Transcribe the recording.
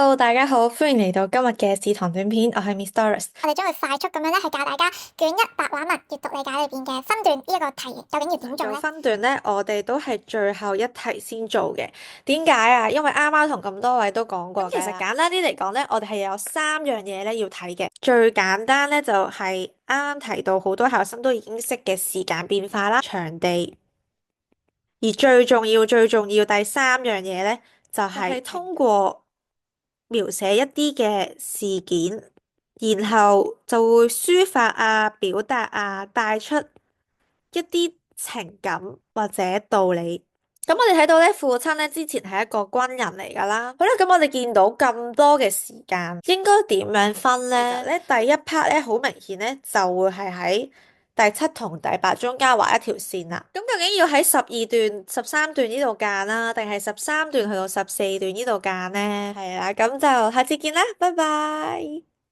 Hello，大家好，歡迎嚟到今日嘅試堂短片，我係 Miss Doris。我哋將會快速咁樣咧，係教大家卷一白話文閱讀理解裏邊嘅分段呢一個題型，究竟要點做做呢？分段呢，我哋都係最後一題先做嘅。點解啊？因為啱啱同咁多位都講過，其實簡單啲嚟講呢，我哋係有三樣嘢咧要睇嘅。最簡單呢，就係啱啱提到好多考生都已經識嘅時間變化啦、場地。而最重要第三樣嘢呢，就係通過描寫一啲嘅事件，然後就會抒發啊、表達啊、帶出一啲情感或者道理。咁我哋睇到咧，父親咧之前係一個軍人嚟噶啦。好啦，咁我哋見到咁多嘅時間，應該點樣分呢？其實咧，第一 part 咧好明顯咧，就會係喺第七同第八中間畫一條線啦。咁究竟要喺12段、13段呢度間啦，定係13段去到14段呢度間呢？係啦，咁就下次見啦，拜拜。